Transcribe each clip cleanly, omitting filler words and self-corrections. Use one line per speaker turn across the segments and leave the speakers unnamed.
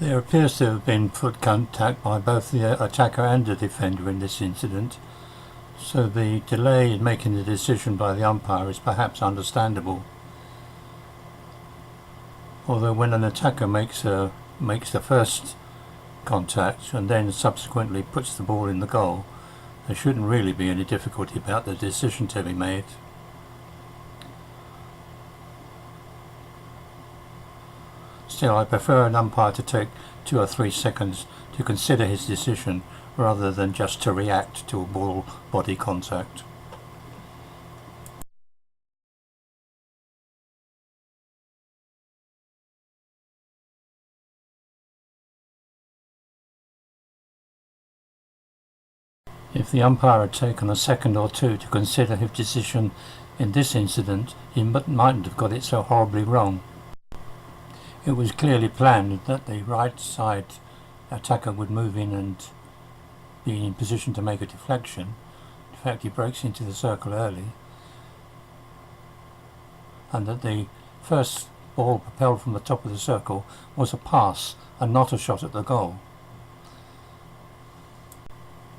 There appears to have been foot contact by both the attacker and the defender in this incident, so the delay in making the decision by the umpire is perhaps understandable. Although when an attacker makes the first contact and then subsequently puts the ball in the goal, there shouldn't really be any difficulty about the decision to be made. Still, I prefer an umpire to take 2 or 3 seconds to consider his decision rather than just to react to a ball-body contact. If the umpire had taken a second or two to consider his decision in this incident, he mightn't have got it so horribly wrong. It was clearly planned that the right side attacker would move in and be in position to make a deflection. In fact, he breaks into the circle early, and that the first ball propelled from the top of the circle was a pass and not a shot at the goal.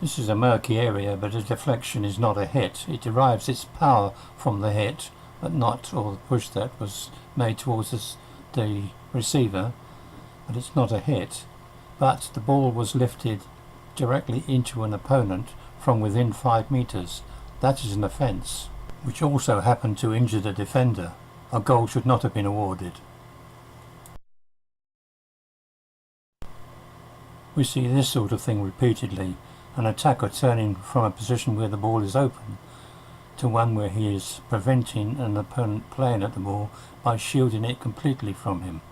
This is a murky area, but a deflection is not a hit. It derives its power from the hit, but not, or the push that was made towards the receiver, but it's not a hit. But the ball was lifted directly into an opponent from within 5 meters. That is an offence, which also happened to injure the defender. A goal should not have been awarded. We see this sort of thing repeatedly. An attacker turning from a position where the ball is open to one where he is preventing an opponent playing at the ball by shielding it completely from him.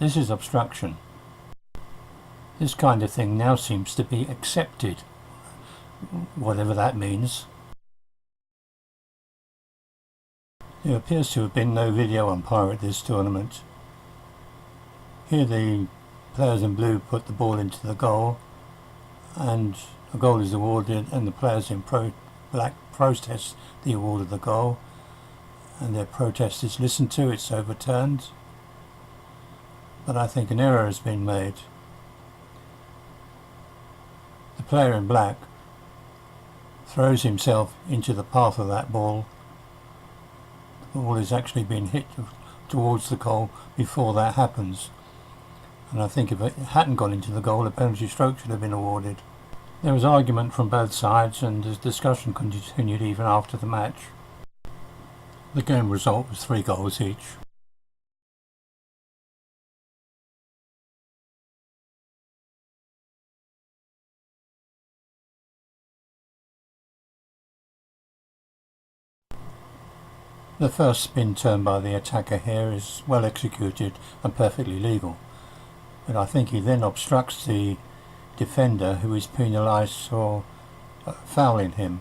This is obstruction. This kind of thing now seems to be accepted, whatever that means. There appears to have been no video umpire at this tournament. Here the players in blue put the ball into the goal, and a goal is awarded, and the players in black protest the award of the goal, and their protest is listened to, it's overturned. But I think an error has been made. The player in black throws himself into the path of that ball. The ball is actually being hit towards the goal before that happens. And I think if it hadn't gone into the goal, a penalty stroke should have been awarded. There was argument from both sides, and the discussion continued even after the match. The game result was 3 goals each. The first spin turn by the attacker here is well executed and perfectly legal. But I think he then obstructs the defender, who is penalised for fouling him.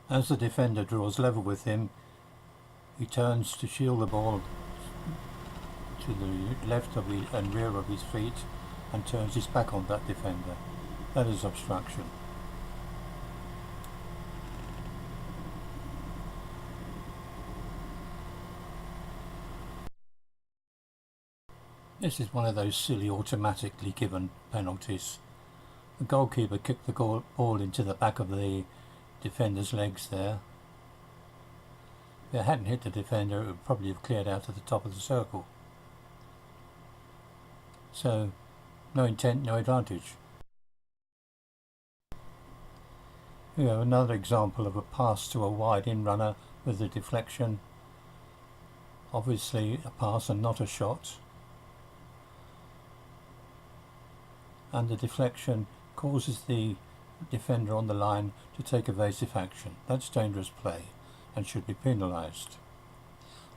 As the defender draws level with him, he turns to shield the ball to the left of and rear of his feet and turns his back on that defender. That is obstruction. This is one of those silly automatically given penalties. The goalkeeper kicked the ball into the back of the defender's legs there. If it hadn't hit the defender, it would probably have cleared out to the top of the circle. So, no intent, no advantage. We have another example of a pass to a wide in runner with a deflection. Obviously a pass and not a shot. And the deflection causes the defender on the line to take evasive action. That's dangerous play and should be penalised.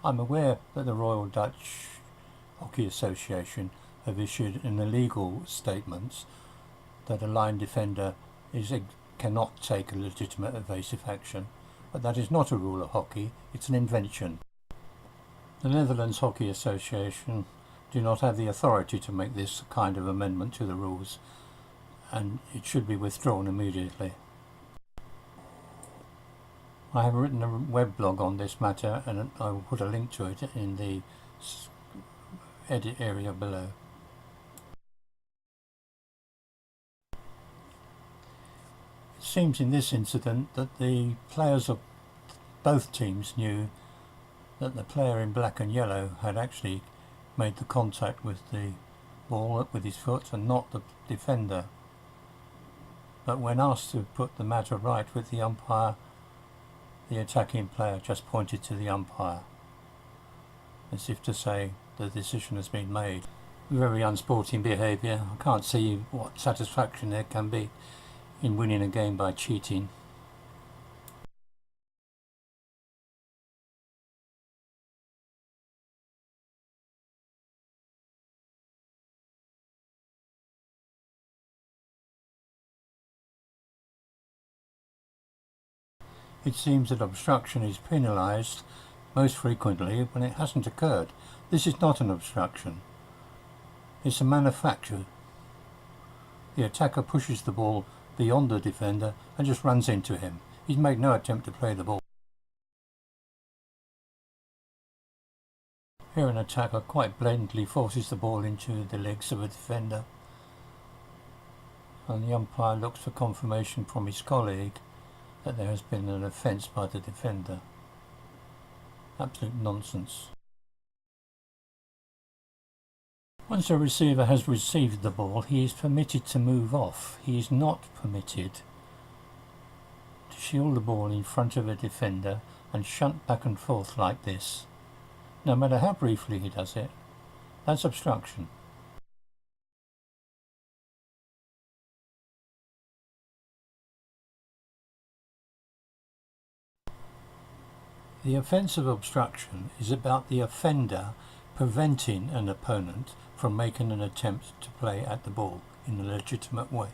I'm aware that the Royal Dutch Hockey Association have issued an illegal statement that a line defender cannot take a legitimate evasive action, but that is not a rule of hockey, it's an invention. The Netherlands Hockey Association do not have the authority to make this kind of amendment to the rules, and it should be withdrawn immediately. I have written a web blog on this matter, and I will put a link to it in the edit area below. It seems in this incident that the players of both teams knew that the player in black and yellow had actually made the contact with the ball with his foot and not the defender. But when asked to put the matter right with the umpire, the attacking player just pointed to the umpire, as if to say the decision has been made. Very unsporting behaviour. I can't see what satisfaction there can be in winning a game by cheating. It seems that obstruction is penalised most frequently when it hasn't occurred. This is not an obstruction. It's a manufacture. The attacker pushes the ball beyond the defender and just runs into him. He's made no attempt to play the ball. Here an attacker quite blatantly forces the ball into the legs of a defender, and the umpire looks for confirmation from his colleague that there has been an offence by the defender. Absolute nonsense. Once a receiver has received the ball, he is permitted to move off. He is not permitted to shield the ball in front of a defender and shunt back and forth like this. No matter how briefly he does it, that's obstruction. The offence of obstruction is about the offender preventing an opponent from making an attempt to play at the ball in a legitimate way.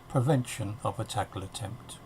Prevention of a tackle attempt.